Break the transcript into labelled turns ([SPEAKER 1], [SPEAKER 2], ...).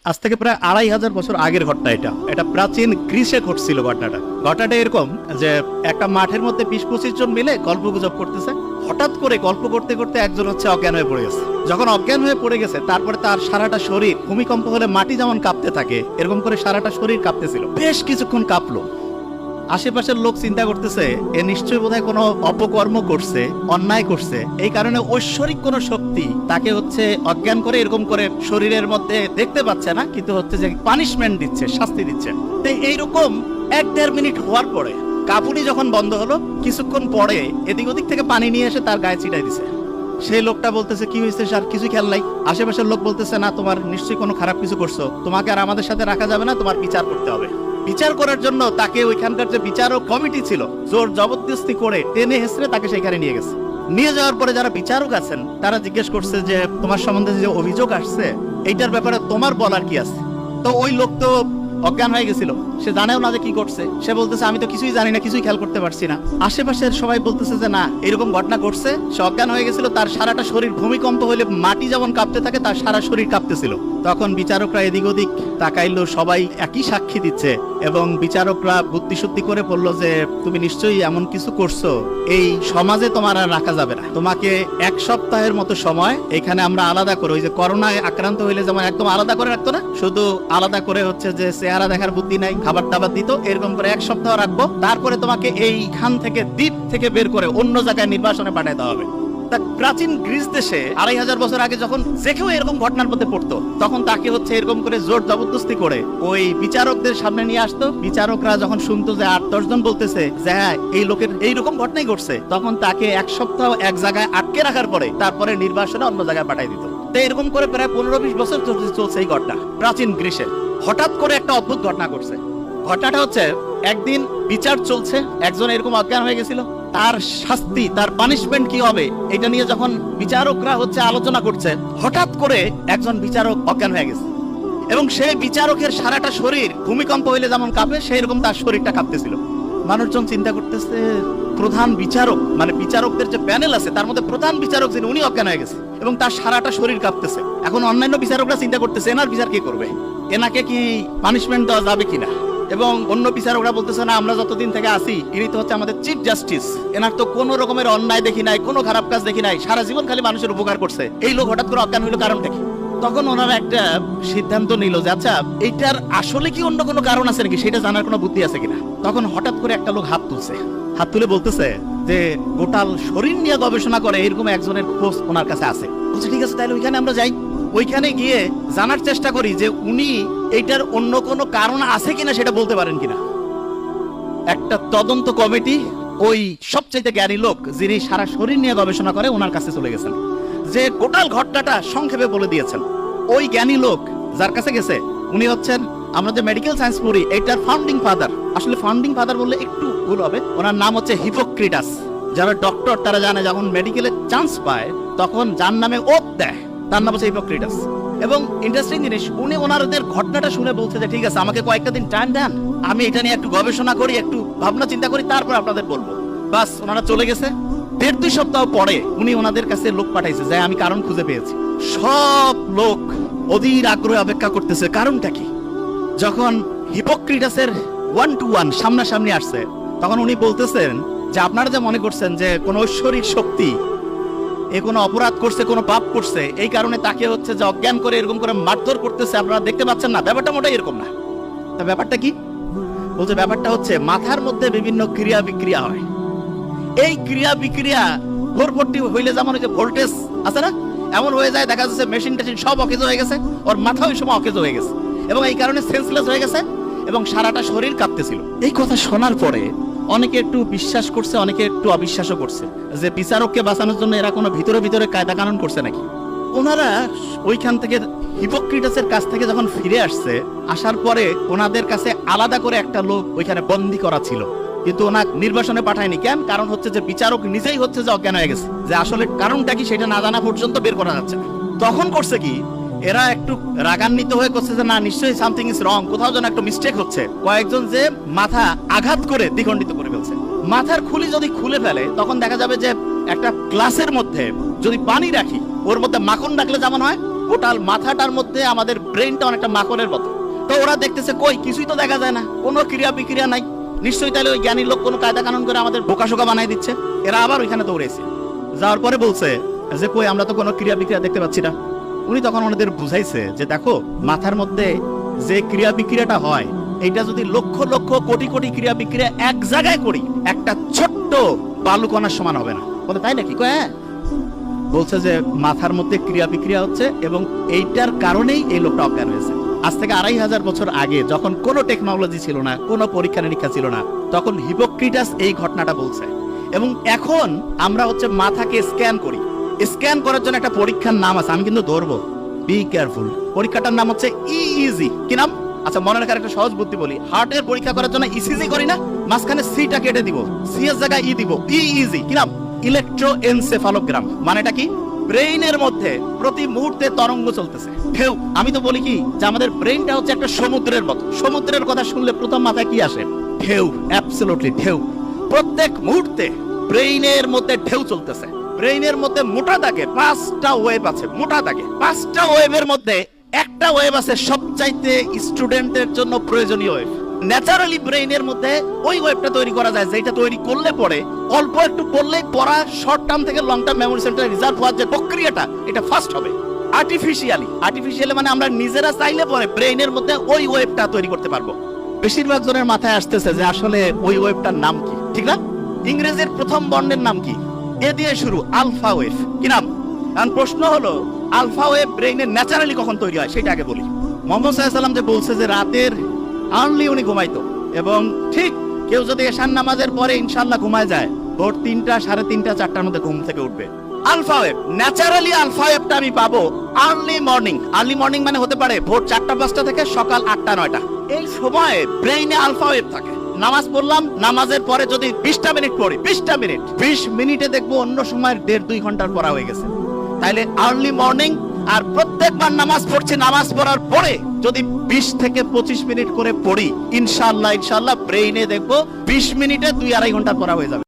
[SPEAKER 1] আজ থেকে প্রায় 2500 বছর আগের ঘটনা। এটা প্রাচীন গ্রিসে ঘটছিল। ঘটনাটা এরকম যে একটা মাঠের মধ্যে 20-25 জন মিলে গল্পগুজব করতেছে। হঠাৎ করে গল্প করতে করতে একজন অজ্ঞান হয়ে পড়ে গেছে। যখন অজ্ঞান হয়ে পড়ে গেছে, তারপরে তার সারাটা শরীর, ভূমিকম্প হলে মাটি যেমন কাঁপতে থাকে এরকম করে সারাটা শরীর কাঁপতেছিল। বেশ কিছুক্ষণ কাঁপলো। আশেপাশের লোক চিন্তা করতেছে এ নিশ্চয়ই বোধহয় কোনো অপকর্ম করছে, অন্যায় করছে, এই কারণে ঐশ্বরিক কোনো শক্তি তাকে অজ্ঞান করে এরকম করে শরীরের মধ্যে দেখতে পাচ্ছে না, কিন্তু যে পানিশমেন্ট দিচ্ছে, শাস্তি দিচ্ছে। তো এইরকম 1-1.5 মিনিট হওয়ার পরে কাঁপুনি যখন বন্ধ হলো, কিছুক্ষণ পরে এদিক ওদিক থেকে পানি নিয়ে এসে তার গায়ে ছিটাই দিছে। সেই লোকটা বলতেছে কি হয়েছে স্যার, কিছু খেয়াল নাই। আশেপাশের লোক বলতেছে না, তোমার নিশ্চয়ই কোনো খারাপ কিছু করছো, তোমাকে আর আমাদের সাথে রাখা যাবে না, তোমার বিচার করতে হবে। বিচার করার জন্য তাকে ওইখানকার যে বিচারক কমিটি ছিল জোর জবরদস্তি করে টেনে হেসড়ে তাকে সেখানে নিয়ে গেছে। নিয়ে যাওয়ার পরে যারা বিচারক আছেন তারা জিজ্ঞেস করছে যে তোমার সম্বন্ধে যে অভিযোগ আসছে এইটার ব্যাপারে তোমার বলার কি আছে। তো ওই লোক তো অজ্ঞান হয়ে গেছিল, সে জানেও না যে কি করছে। সে বলতেছে আমি তো কিছুই জানি না, কিছুই খেয়াল করতে পারছি না। আশেপাশের সবাই বলতেছে যে না, এরকম ঘটনা ঘটছে, সে অজ্ঞান হয়ে গেছিল, তার সারাটা শরীর ভূমিকম্প হইলে মাটি যেমন কাঁপতে থাকে তার সারা শরীর কাঁপতেছিল। তখন বিচারকরা এদিক ওদিক তাকাইলো, সবাই একই সাক্ষী দিচ্ছে এবং বিচারকরা বুদ্ধিশুদ্ধি করে বললো যে তুমি নিশ্চয়ই এমন কিছু করছো, এই সমাজে তোমার আর রাখা যাবে না, তোমাকে 1 সপ্তাহের মতো সময় এখানে আমরা আলাদা করে, ওই যে করোনায় আক্রান্ত হইলে যেমন একদম আলাদা করে রাখতো না, শুধু আলাদা করে যে চেহারা দেখার বুদ্ধি নাই, খাবার টাবার দিত, এরকম করে 1 সপ্তাহ রাখবো, তারপরে তোমাকে এইখান থেকে দ্বীপ থেকে বের করে অন্য জায়গায় নির্বাসনে পাঠিয়ে দেওয়া হবে। প্রাচীন গ্রিস দেশে 2500 বছর আগে যখন যে কেউ এরকম ঘটনার মধ্যে পড়তো, তখন তাকে এরকম করে জোর জবরদস্তি করে ওই বিচারকদের সামনে নিয়ে আসতো। বিচারকরা যখন শুনতো যে 8-10 জন বলতেছে যে হ্যাঁ এই লোকের এইরকম ঘটনাই ঘটছে, তখন তাকে 1 সপ্তাহ এক জায়গায় আটকে রাখার পরে তারপরে নির্বাসনে অন্য জায়গায় পাঠিয়ে দিত। তো এরকম করে প্রায় 15-20 বছর চলছে এই ঘটনা প্রাচীন গ্রিসে। হঠাৎ করে একটা অদ্ভুত ঘটনা ঘটছে। ঘটনাটা একদিন বিচার চলছে, একজন এরকম অজ্ঞান হয়ে গেছিল, তার শাস্তি, তার পানিশমেন্ট কি হবে এটা নিয়ে যখন বিচারকরা আলোচনা করছে, হঠাৎ করে একজন বিচারক অজ্ঞান হয়ে গেছে এবং সেই বিচারকের সারাটা শরীর ভূমিকম্প হইলে যেমন কাঁপে সেই রকম তার শরীরটা কাঁপতেছিল। মানুষজন চিন্তা করতেছে প্রধান বিচারক, মানে বিচারকদের যে প্যানেল আছে তার মধ্যে প্রধান বিচারক যিনি, উনি অজ্ঞান হয়ে গেছে এবং তার সারাটা শরীর কাঁপতেছে। এখন অন্যান্য বিচারকরা চিন্তা করতেছে এনার বিচার কি করবে, এনাকে কি পানিশমেন্ট দেওয়া যাবে কিনা। এবং অন্য বিচারকরা বলতেছে না, আমরা যতদিন থেকে আসি ইনি তো আমাদের চিফ জাস্টিস, এনার তো কোনো রকমের অন্যায় দেখি নাই, কোনো খারাপ কাজ দেখি নাই, সারা জীবন খালি মানুষের উপকার করছে, এই লোক হঠাৎ করে অজ্ঞান হইলো, কারণটা কি? তখন ওনারা একটা সিদ্ধান্ত নিল যে আচ্ছা এইটার আসলে কি অন্য কোনো কারণ আছে নাকি, সেটা জানার কোনো বুদ্ধি আছে কিনা। তখন হঠাৎ করে একটা লোক হাত তুলে বলতেছে যে গোটাল শরীর নিয়ে গবেষণা করে এরকম একজনের খোঁজ ওনার কাছে আছে। বলছে ঠিক আছে, তাহলে ওইখানে আমরা যাই, ওইখানে গিয়ে জানার চেষ্টা করি যে উনি এইটার অন্য কোনো কারণ আছে কিনা সেটা বলতে পারেন কিনা। একটা তদন্ত কমিটি ওই সবচেয়ে জ্ঞানী লোক যিনি সারা শরীর নিয়ে গবেষণা করে ওনার কাছে চলে গেছেন, যে গোটাল ঘটনাটা সংক্ষেপে বলে দিয়েছেন। ওই জ্ঞানী লোক যার কাছে গেছে উনি আমরা যে মেডিকেল সায়েন্স পড়ি এটার ফাউন্ডিং ফাদার, আসলে ফাউন্ডিং ফাদার বললে একটু ভুল হবে, ওনার নাম হিপোক্রেটাস। যারা ডক্টর তারা জানে যখন মেডিকেলের চান্স পায় তখন যার নামে ওত দেয় তার নাম হিপোক্রেটাস। এবং ইন্টারেস্টিং জিনিস, উনি ওনাদের ঘটনাটা শুনে বলছে যে ঠিক আছে আমাকে কয়েকটা দিন টাইম দেন, আমি এটা নিয়ে একটু গবেষণা করি, একটু ভাবনা চিন্তা করি, তারপর আপনাদের বলবো। বাস, ওনারা চলে গেছে। 1.5-2 সপ্তাহ পরে উনি ওনাদের কাছে লোক পাঠাইছে যে আমি কারণ খুঁজে পেয়েছি। সব লোক অধীর আগ্রহে অপেক্ষা করতেছে কারণটা কি। যখন হিপোক্রেটাসের 1-to-1 সামনাসামনি আসছে তখন উনি বলতেছেন যে আপনারা যে মনে করছেন যে কোন ঐশ্বরিক শক্তি এ কোনো অপরাধ করছে, কোনো পাপ করছে, এই কারণে তাকে যে অজ্ঞান করে এরকম করে মারধর করতেছে, আপনারা দেখতে পাচ্ছেন না, ব্যাপারটা মোটেই এরকম না। তা ব্যাপারটা কি? বলছে ব্যাপারটা মাথার মধ্যে বিভিন্ন ক্রিয়া বিক্রিয়া হয়। এই ক্রিয়া বিক্রিয়া ভোরভর্তি হইলে যেমন ভোল্টেজ আছে না, এমন হয়ে যায়, দেখা যাচ্ছে মেশিন টেশিন সব অকেজ হয়ে গেছে, ওর মাথা ওই সময় অকেজ হয়ে গেছে এবং এই কারণে সেন্সলেস হয়ে গেছে এবং সারাটা শরীর কাঁপতেছিল। এই কথা শোনার পরে অনেকে একটু বিশ্বাস করছে, অনেকে একটু অবিশ্বাসও করছে যে বিচারককে বাঁচানোর জন্য এরা কোনো ভিতরে ভিতরে কায়দা কানুন করছে নাকি। ওনারা ওইখান থেকে হিপোক্রেটাসের কাছ থেকে যখন ফিরে আসছে, আসার পরে ওনাদের কাছে আলাদা করে একটা লোক ওইখানে বন্দী করা ছিল, কিন্তু ওনার নির্বাসনে পাঠায়নি। কেন? কারণ যে বিচারক নিজেই যে অজ্ঞান হয়ে গেছে, যে আসলে কারণটা কি সেটা না জানা পর্যন্ত বের করা যাচ্ছে না। তখন করছে কি, এরা একটু রাগান্বিত হয়ে করছে যে না, নিশ্চয়ই সামথিং ইজ রং, কোথাও যেন একটা মিস্টেক হচ্ছে। কয়েকজন যে মাথা আঘাত করে দ্বিখণ্ডিত করে ফেলছে। মাথার খুলি যদি খুলে ফেলে তখন দেখা যাবে যে একটা গ্লাসের মধ্যে যদি পানি রাখি, ওর মধ্যে মাখন রাখলে যেমন হয় টোটাল মাথাটার মধ্যে আমাদের ব্রেনটা অনেকটা মাকড়ের মতো। তো ওরা দেখতেছে কই কিছুই তো দেখা যায় না, কোনো ক্রিয়া বিক্রিয়া নাই, নিশ্চয়ই তাহলে ওই জ্ঞানী লোক কোনো কায়দা কানুন করে আমাদের বোকাশোকা বানাই দিচ্ছে। এরা আবার ওইখানে দৌড়েছে, যাওয়ার পরে বলছে যে কই আমরা তো কোনো ক্রিয়া বিক্রিয়া দেখতে পাচ্ছি না। উনি তখন ওনাদের বুঝাইছে যে দেখো মাথার মধ্যে যে ক্রিয়া বিক্রিয়াটা হয় এটা যদি লক্ষ লক্ষ কোটি কোটি ক্রিয়া বিক্রিয়া এক জায়গায় করি একটা ছোট্ট বালুকণার সমান হবে না। বলে তাই নাকি? কয় হ্যাঁ। বলছে যে মাথার মধ্যে ক্রিয়া বিক্রিয়া হচ্ছে এবং এইটার কারণেই এই লোকটা অজ্ঞান হয়েছে। আজ থেকে 2500 বছর আগে যখন কোনো টেকনোলজি ছিল না, কোনো পরীক্ষা নিরীক্ষা ছিল না, তখন হিপোক্রেটাস এই ঘটনাটা বলছে। এবং এখন আমরা হচ্ছে মাথাকে স্ক্যান করি। স্ক্যান করার জন্য একটা পরীক্ষার নাম আছে, আমি কিন্তু ধরবো, বি কেয়ারফুল। পরীক্ষাটার নাম হচ্ছে ইইজি। কি নাম? আচ্ছা মনে রাখার একটা সহজ বুদ্ধি বলি, হার্টের পরীক্ষা করার জন্য ইসিজি করি না, মাঝখানে সিটা কেটে দিব, সি এর জায়গায় ই দিব, ইইজি। কি নাম? ইলেকট্রোএনসেফালোগ্রাম। মানেটা কি? ব্রেইনের মধ্যে প্রতি মুহূর্তে তরঙ্গ চলতেছে, ঢেউ। আমি তো বলি কি যে আমাদের ব্রেইনটা হচ্ছে একটা সমুদ্রের মতো। সমুদ্রের কথা শুনলে প্রথম মাথায় কি আসে? ঢেউ। অ্যাবসলিউটলি ঢেউ। প্রত্যেক মুহূর্তে ব্রেইনের মধ্যে ঢেউ চলতেছে। ব্রেইনের মধ্যে মোটা দাগে 5টা ওয়েভ আছে, মোটা দাগে 5টা ওয়েভের মধ্যে একটা ওয়েভ আছে সবচাইতে স্টুডেন্টের জন্য প্রয়োজনীয় ওয়েভ। ন্যাচারালি ব্রেইনের মধ্যে ওই ওয়েভটা তৈরি করা যায়, যেটা তৈরি করলে পরে অল্প একটু পড়লেই পড়া শর্ট টার্ম থেকে লং টার্ম মেমোরি সেন্টারে রিজার্ভ হওয়ার যে প্রক্রিয়াটা, এটা ফাস্ট হবে। আর্টিফিশিয়ালি মানে আমরা নিজেরা চাইলে পরে ব্রেইনের মধ্যে ওই ওয়েভটা তৈরি করতে পারবো। বেশিরভাগ জনের মাথায় আসতেছে যে আসলে ওই ওয়েভটার নাম কি, ঠিক না? ইংরেজির প্রথম বর্ণের নাম কি? এ দিয়ে শুরু, আলফা ওয়েভ। কি নাম? কারণ প্রশ্ন হলো আলফা ওয়েভ ব্রেইনে ন্যাচারালি কখন তৈরি হয় সেটা আগে বলি। মোহাম্মদ সাল্লাল্লাহু আলাইহি ওয়াসাল্লাম যে বলছে যে রাতের আর্লি উনি ঘুমাইতো, এবং ঠিক কেউ যদি এশার নামাজের পরে ইনশাআল্লাহ ঘুমায় যায়, ভোর 3টা, 3:30, 4টার মধ্যে ঘুম থেকে উঠবে। আলফা ওয়েভ, ন্যাচারালি আলফা ওয়েভটা আমি পাবো আর্লি মর্নিং। আর্লি মর্নিং মানে হতে পারে ভোর 4টা 5টা থেকে সকাল 8টা 9টা। এই সময়ে ব্রেইনে আলফা ওয়েভ থাকে। নামাজ পড়লাম, নামাজের পরে যদি 20টা মিনিট পড়ি, 20টা মিনিট, 20 মিনিটে দেখবো অন্য সময়ের 1.5-2 ঘন্টার পড়া হয়ে গেছে। তাইলে আর্লি মর্নিং। আর প্রত্যেকবার নামাজ পড়ছি, নামাজ পড়ার পরে যদি 20 থেকে 25 মিনিট করে পড়ি, ইনশাআল্লাহ ব্রেইনে দেখবো 20 মিনিটে 2-2.5 ঘন্টা পড়া হয়ে যাবে।